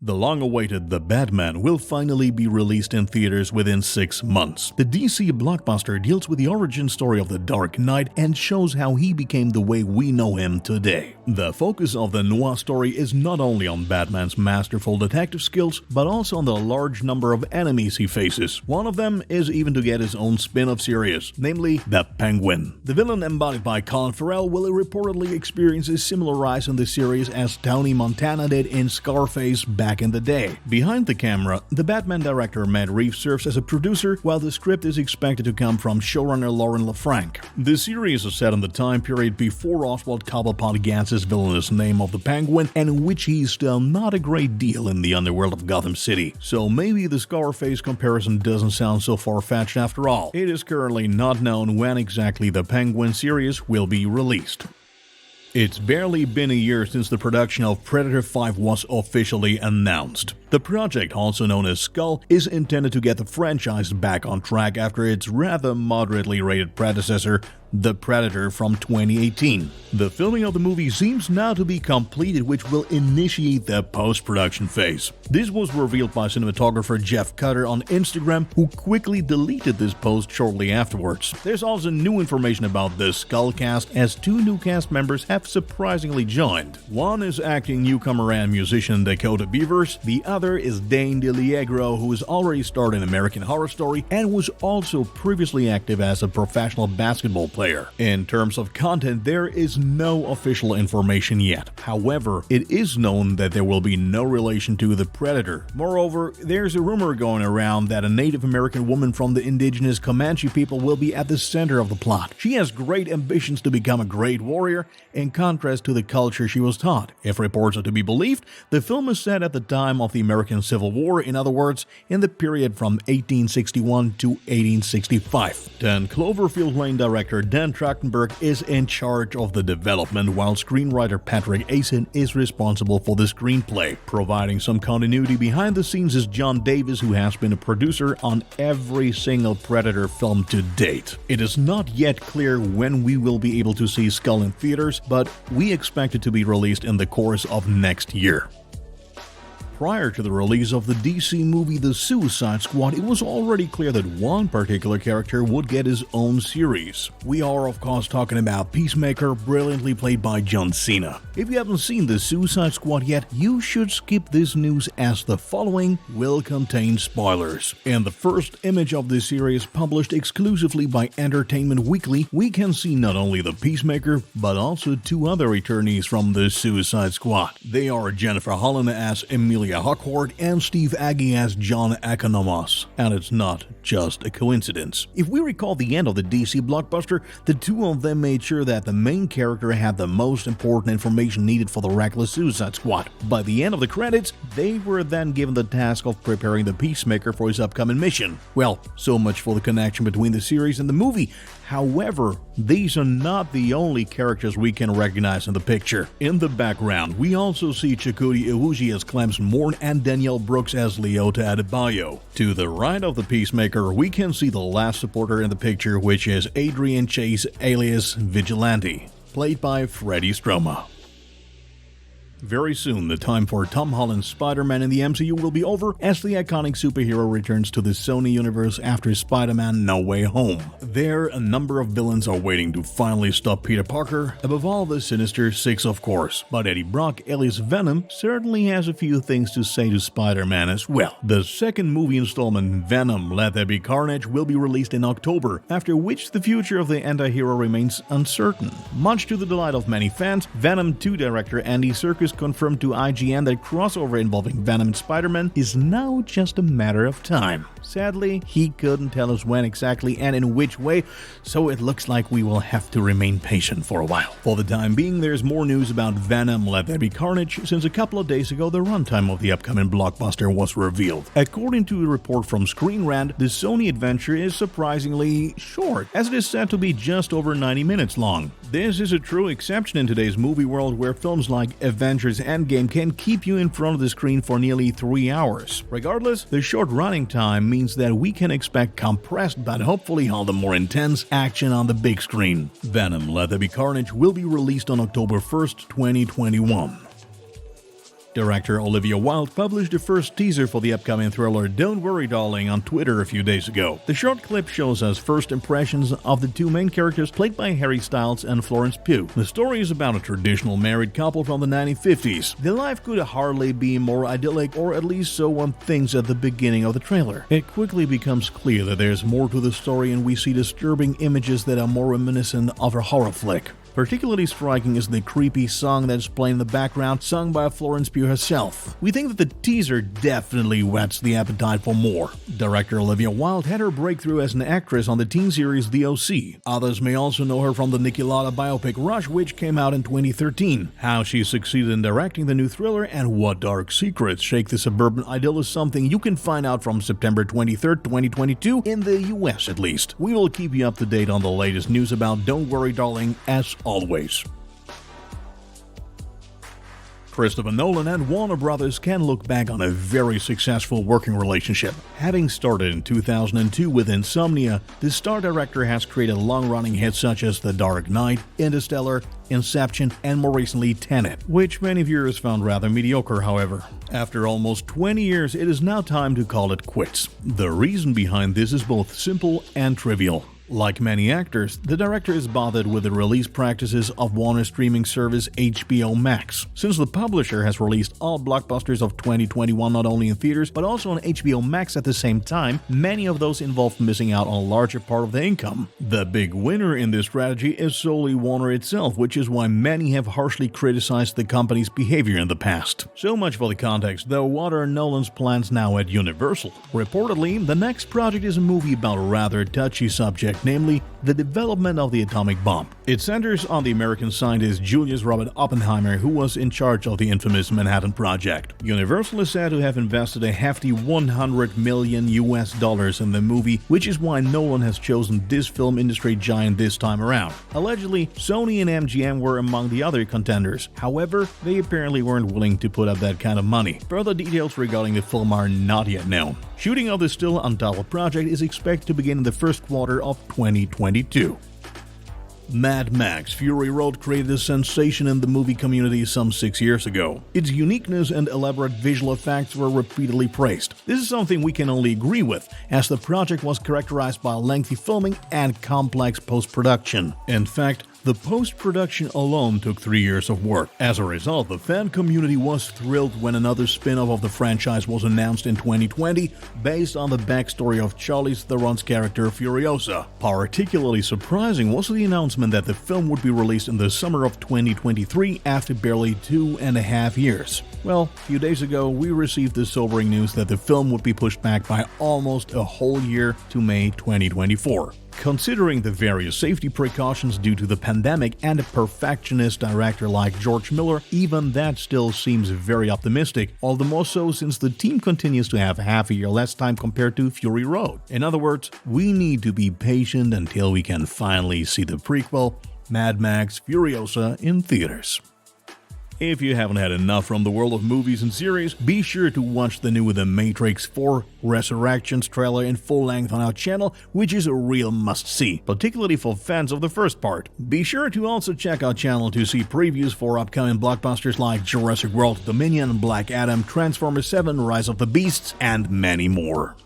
The long-awaited The Batman will finally be released in theaters within 6 months. The DC blockbuster deals with the origin story of the Dark Knight and shows how he became the way we know him today. The focus of the noir story is not only on Batman's masterful detective skills, but also on the large number of enemies he faces. One of them is even to get his own spin-off series, namely the Penguin. The villain embodied by Colin Farrell will reportedly experience a similar rise in the series as Tony Montana did in Scarface back in the day. Behind the camera, the Batman director Matt Reeves serves as a producer, while the script is expected to come from showrunner Lauren LaFranc. The series is set in the time period before Oswald Cobblepot gets his villainous name of the Penguin, and in which he's still not a great deal in the underworld of Gotham City. So maybe the Scarface comparison doesn't sound so far-fetched after all. It is currently not known when exactly the Penguin series will be released. It's barely been a year since the production of Predator 5 was officially announced. The project, also known as Skull, is intended to get the franchise back on track after its rather moderately rated predecessor, The Predator, from 2018. The filming of the movie seems now to be completed, which will initiate the post-production phase. This was revealed by cinematographer Jeff Cutter on Instagram, who quickly deleted this post shortly afterwards. There's also new information about the Skull cast, as 2 new cast members have surprisingly joined. One is acting newcomer and musician Dakota Beavers, the other is Dane DeLiegro, who has already starred in American Horror Story and was also previously active as a professional basketball player. In terms of content, there is no official information yet. However, it is known that there will be no relation to the Predator. Moreover, there's a rumor going around that a Native American woman from the indigenous Comanche people will be at the center of the plot. She has great ambitions to become a great warrior, in contrast to the culture she was taught. If reports are to be believed, the film is set at the time of the American Civil War, in other words, in the period from 1861 to 1865. 10 Cloverfield Lane director Dan Trachtenberg is in charge of the development, while screenwriter Patrick Asin is responsible for the screenplay. Providing some continuity behind the scenes is John Davis, who has been a producer on every single Predator film to date. It is not yet clear when we will be able to see Skull in theaters, but we expect it to be released in the course of next year. Prior to the release of the DC movie The Suicide Squad, it was already clear that one particular character would get his own series. We are of course talking about Peacemaker, brilliantly played by John Cena. If you haven't seen The Suicide Squad yet, you should skip this news, as the following will contain spoilers. In the first image of this series, published exclusively by Entertainment Weekly, we can see not only the Peacemaker, but also 2 other returnees from The Suicide Squad. They are Jennifer Holland as Emilia Hawkward and Steve Agee as John Economos, and it's not just a coincidence. If we recall the end of the DC blockbuster, the 2 of them made sure that the main character had the most important information needed for the reckless Suicide Squad. By the end of the credits, they were then given the task of preparing the Peacemaker for his upcoming mission. Well, so much for the connection between the series and the movie. However, these are not the only characters we can recognize in the picture. In the background, we also see Chakudi Iwuji as Clemson Morn and Danielle Brooks as Leota Adebayo. To the right of the Peacemaker, we can see the last supporter in the picture, which is Adrian Chase alias Vigilante, played by Freddie Stroma. Very soon, the time for Tom Holland's Spider-Man in the MCU will be over, as the iconic superhero returns to the Sony universe after Spider-Man No Way Home. There, a number of villains are waiting to finally stop Peter Parker, above all the Sinister Six of course. But Eddie Brock, alias Venom, certainly has a few things to say to Spider-Man as well. The second movie installment, Venom, Let There Be Carnage, will be released in October, after which the future of the anti-hero remains uncertain. Much to the delight of many fans, Venom 2 director Andy Serkis confirmed to IGN that crossover involving Venom and Spider-Man is now just a matter of time. Sadly, he couldn't tell us when exactly and in which way, so it looks like we will have to remain patient for a while. For the time being, there's more news about Venom Let There Be Carnage, since a couple of days ago the runtime of the upcoming blockbuster was revealed. According to a report from Screen Rant, the Sony adventure is surprisingly short, as it is said to be just over 90 minutes long. This is a true exception in today's movie world, where films like Avengers Endgame can keep you in front of the screen for nearly 3 hours. Regardless, the short running time means that we can expect compressed but hopefully all the more intense action on the big screen. Venom Let There Be Carnage will be released on October 1st, 2021. Director Olivia Wilde published the first teaser for the upcoming thriller Don't Worry Darling on Twitter a few days ago. The short clip shows us first impressions of the two main characters played by Harry Styles and Florence Pugh. The story is about a traditional married couple from the 1950s. Their life could hardly be more idyllic, or at least so one thinks at the beginning of the trailer. It quickly becomes clear that there's more to the story, and we see disturbing images that are more reminiscent of a horror flick. Particularly striking is the creepy song that's playing in the background, sung by Florence Pugh herself. We think that the teaser definitely whets the appetite for more. Director Olivia Wilde had her breakthrough as an actress on the teen series The O.C. Others may also know her from the Niki Lauda biopic Rush, which came out in 2013. How she succeeded in directing the new thriller and what dark secrets shake the suburban idyll is something you can find out from September 23rd, 2022, in the US at least. We will keep you up to date on the latest news about Don't Worry Darling as always. Christopher Nolan and Warner Brothers can look back on a very successful working relationship. Having started in 2002 with Insomnia, the star director has created long-running hits such as The Dark Knight, Interstellar, Inception, and more recently Tenet, which many viewers found rather mediocre, however. After almost 20 years, it is now time to call it quits. The reason behind this is both simple and trivial. Like many actors, the director is bothered with the release practices of Warner's streaming service HBO Max. Since the publisher has released all blockbusters of 2021 not only in theaters but also on HBO Max at the same time, many of those involved missing out on a larger part of the income. The big winner in this strategy is solely Warner itself, which is why many have harshly criticized the company's behavior in the past. So much for the context, though. What are Nolan's plans now at Universal? Reportedly, the next project is a movie about a rather touchy subject, namely the development of the atomic bomb. It centers on the American scientist Julius Robert Oppenheimer, who was in charge of the infamous Manhattan Project. Universal is said to have invested a hefty $100 million in the movie, which is why Nolan has chosen this film industry giant this time around. Allegedly, Sony and MGM were among the other contenders. However, they apparently weren't willing to put up that kind of money. Further details regarding the film are not yet known. Shooting of the still untitled project is expected to begin in the first quarter of 2022. Mad Max Fury Road created a sensation in the movie community some 6 years ago. Its uniqueness and elaborate visual effects were repeatedly praised. This is something we can only agree with, as the project was characterized by lengthy filming and complex post-production. In fact, the post-production alone took 3 years of work. As a result, the fan community was thrilled when another spin-off of the franchise was announced in 2020 based on the backstory of Charlize Theron's character Furiosa. Particularly surprising was the announcement that the film would be released in the summer of 2023 after barely 2.5 years. Well, a few days ago, we received the sobering news that the film would be pushed back by almost a whole year to May 2024. Considering the various safety precautions due to the pandemic and a perfectionist director like George Miller, even that still seems very optimistic, all the more so since the team continues to have half a year less time compared to Fury Road. In other words, we need to be patient until we can finally see the prequel, Mad Max Furiosa, in theaters. If you haven't had enough from the world of movies and series, be sure to watch the new The Matrix 4 Resurrections trailer in full length on our channel, which is a real must-see, particularly for fans of the first part. Be sure to also check our channel to see previews for upcoming blockbusters like Jurassic World Dominion, Black Adam, Transformers 7, Rise of the Beasts, and many more.